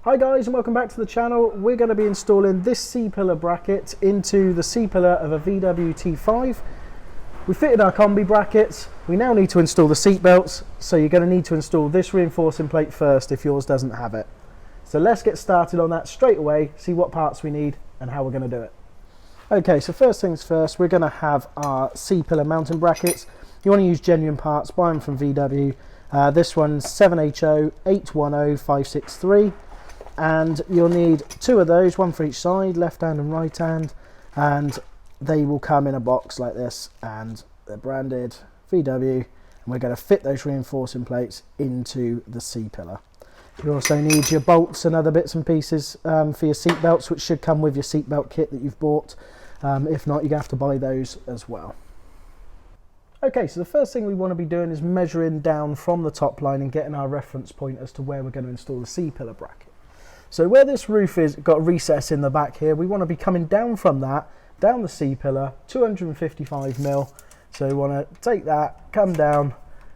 Hi guys, and welcome back to the channel. We're going to be installing this C-pillar bracket into the C-pillar of a VW T5. We fitted our Kombi brackets. We now need to install the seat belts, so you're going to need to install this reinforcing plate first if yours doesn't have it. So let's get started on that straight away, see what parts we need and how we're going to do it. Okay, so first things first, we're going to have our C-pillar mounting brackets. You want to use genuine parts, buy them from VW. This one's 7HO810563. And you'll need two of those, one for each side, left hand and right hand, and they will come in a box like this and they're branded VW, and we're going to fit those reinforcing plates into the C-pillar. You also need your bolts and other bits and pieces for your seat belts, which should come with your seat belt kit that you've bought. If not, you're going to have to buy those as well. Okay, so the first thing we want to be doing is measuring down from the top line and getting our reference point as to where we're going to install the C-pillar bracket. So where this roof is got a recess in the back here, we want to be coming down from that, down the C-pillar, 255mm. So we want to take that, come down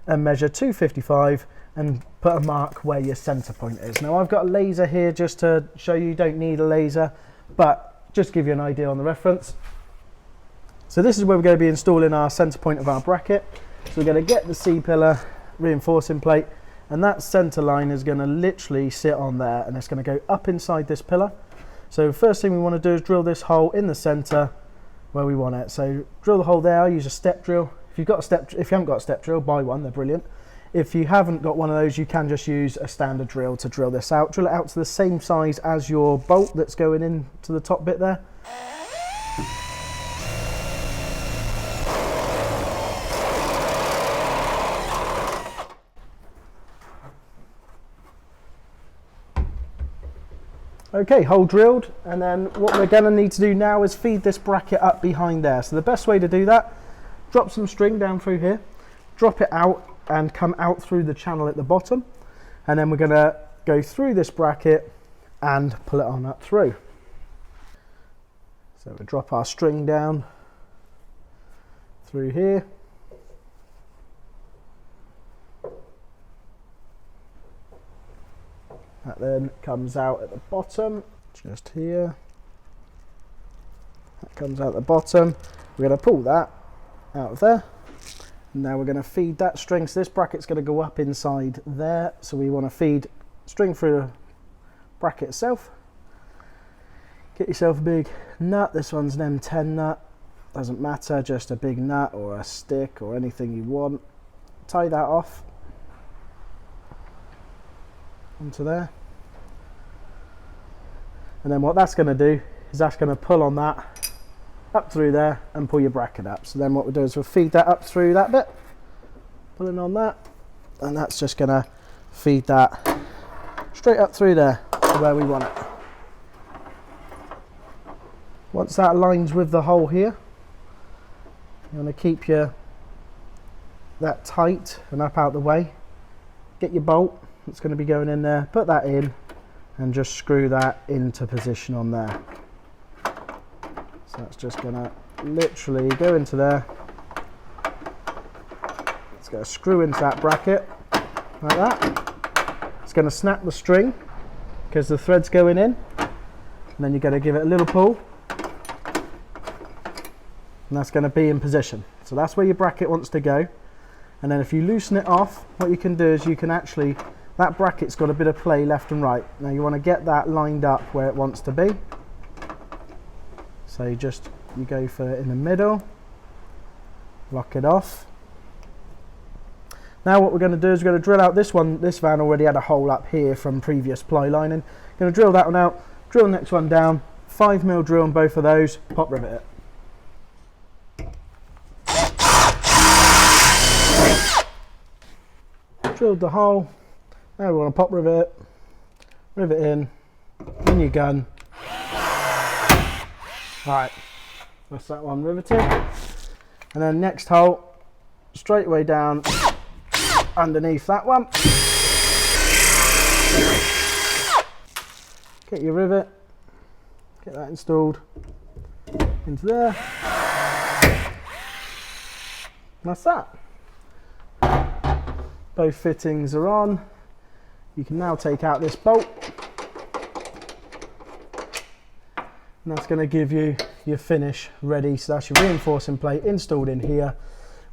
and measure 255 and put a mark where your centre point is. Now I've got a laser here just to show you don't need a laser, but just give you an idea on the reference. So this is where we're going to be installing our centre point of our bracket. So we're going to get the C-pillar reinforcing plate, and that centre line is going to literally sit on there, and it's going to go up inside this pillar. So first thing we want to do is drill this hole in the centre where we want it. So drill the hole there. I use a step drill. If you haven't got a step drill, buy one, they're brilliant. If you haven't got one of those, you can just use a standard drill to drill this out. Drill it out to the same size as your bolt that's going in to the top bit there. Okay, hole drilled, and then what we're going to need to do now is feed this bracket up behind there. So the best way to do that, drop some string down through here, drop it out and come out through the channel at the bottom, and then we're going to go through this bracket and pull it on up through. So we'll drop our string down through here. That then comes out at the bottom, just here. That comes out the bottom. We're going to pull that out of there. And now we're going to feed that string. So this bracket's going to go up inside there. So we want to feed string through the bracket itself. Get yourself a big nut. This one's an M10 nut. Doesn't matter, just a big nut or a stick or anything you want. Tie that off onto there, and then what that's going to do is that's going to pull on that up through there and pull your bracket up. So then what we'll do is we'll feed that up through that bit, pulling on that, and that's just going to feed that straight up through there to where we want it. Once that aligns with the hole here, you want to keep that tight and up out the way. Get your bolt that's going to be going in there, put that in and just screw that into position on there. So that's just going to literally go into there. It's going to screw into that bracket like that. It's going to snap the string because the thread's going in, and then you're going to give it a little pull, and that's going to be in position. So that's where your bracket wants to go. And then if you loosen it off, what you can do is you can actually, that bracket's got a bit of play left and right. Now you want to get that lined up where it wants to be. So you go for it in the middle, lock it off. Now what we're going to do is we're going to drill out this one. This van already had a hole up here from previous ply lining. Going to drill that one out, drill the next one down, 5mm drill on both of those, pop rivet it. Drilled the hole. Now we want to pop rivet in your gun. Right, that's that one riveted. And then next hole, straight away down underneath that one. Get your rivet, get that installed into there. And that's that. Both fittings are on. You can now take out this bolt. And that's going to give you your finish ready. So that's your reinforcing plate installed in here.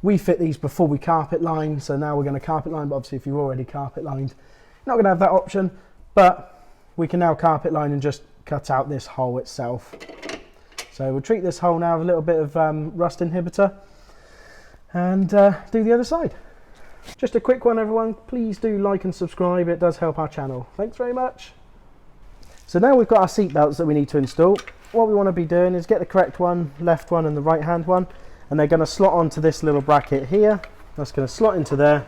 We fit these before we carpet line, so now we're going to carpet line, but obviously if you've already carpet lined, you're not going to have that option, but we can now carpet line and just cut out this hole itself. So we'll treat this hole now with a little bit of rust inhibitor and do the other side. Just a quick one, everyone. Please do like and subscribe. It does help our channel. Thanks very much. So now we've got our seat belts that we need to install. What we want to be doing is get the correct one, left one and the right hand one, and they're going to slot onto this little bracket here. That's going to slot into there,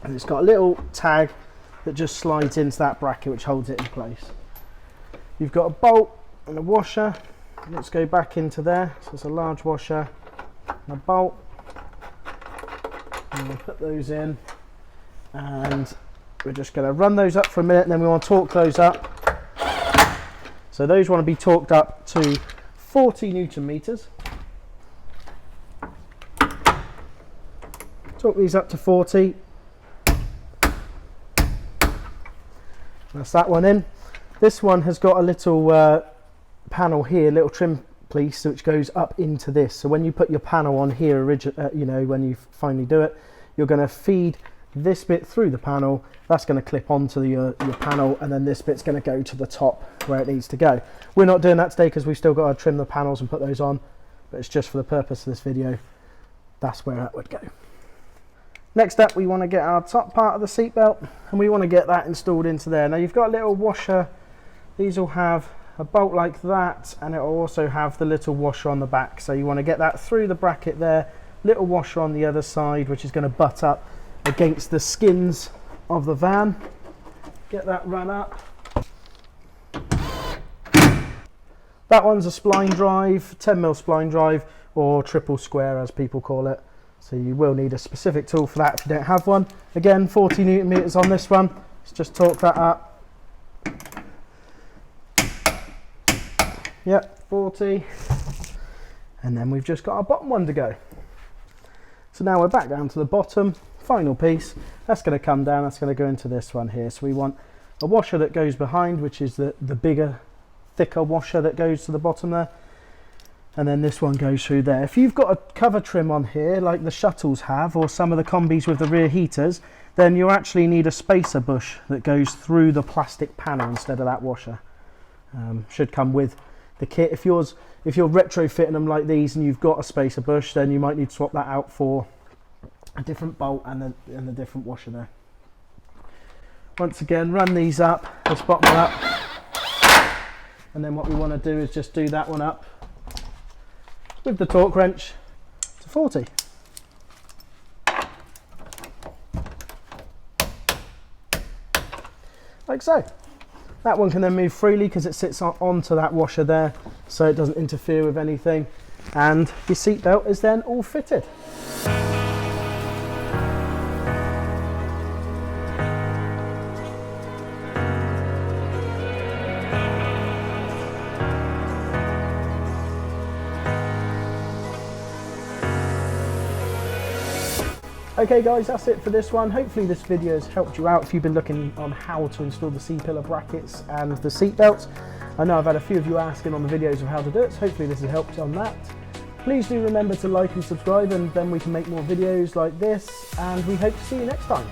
and it's got a little tag that just slides into that bracket which holds it in place. You've got a bolt and a washer. Let's go back into there. So it's a large washer and a bolt. And we'll put those in, and we're just going to run those up for a minute, and then we want to torque those up. So those want to be torqued up to 40 Newton meters. Torque these up to 40. That's that one in. This one has got a little panel here, little trim piece, which goes up into this. So when you put your panel on here, you know, when you finally do it, you're going to feed this bit through the panel. That's going to clip onto your panel, and then this bit's going to go to the top where it needs to go. We're not doing that today because we've still got to trim the panels and put those on, but it's just for the purpose of this video. That's where that would go. Next up, we want to get our top part of the seat belt, and we want to get that installed into there. Now you've got a little washer. These will have a bolt like that, and it will also have the little washer on the back. So you want to get that through the bracket there, little washer on the other side, which is going to butt up against the skins of the van. Get that run up. That one's a spline drive, 10mm spline drive, or triple square as people call it. So you will need a specific tool for that if you don't have one. Again, 40 Newton meters on this one. Let's just torque that up. Yep, 40. And then we've just got our bottom one to go. So now we're back down to the bottom, final piece. That's going to come down, that's going to go into this one here. So we want a washer that goes behind, which is the bigger, thicker washer that goes to the bottom there. And then this one goes through there. If you've got a cover trim on here, like the Shuttles have, or some of the Kombis with the rear heaters, then you actually need a spacer bush that goes through the plastic panel instead of that washer. Should come with the kit. If you're retrofitting them like these and you've got a spacer bush, then you might need to swap that out for a different bolt and a different washer there. Once again, run these up, this bottom one up, and then what we want to do is just do that one up with the torque wrench to 40. Like so. That one can then move freely because it sits onto that washer there, so it doesn't interfere with anything, and your seat belt is then all fitted. Okay guys, that's it for this one. Hopefully this video has helped you out if you've been looking on how to install the C-pillar brackets and the seat belts. I know I've had a few of you asking on the videos of how to do it, so hopefully this has helped on that. Please do remember to like and subscribe, and then we can make more videos like this, and we hope to see you next time.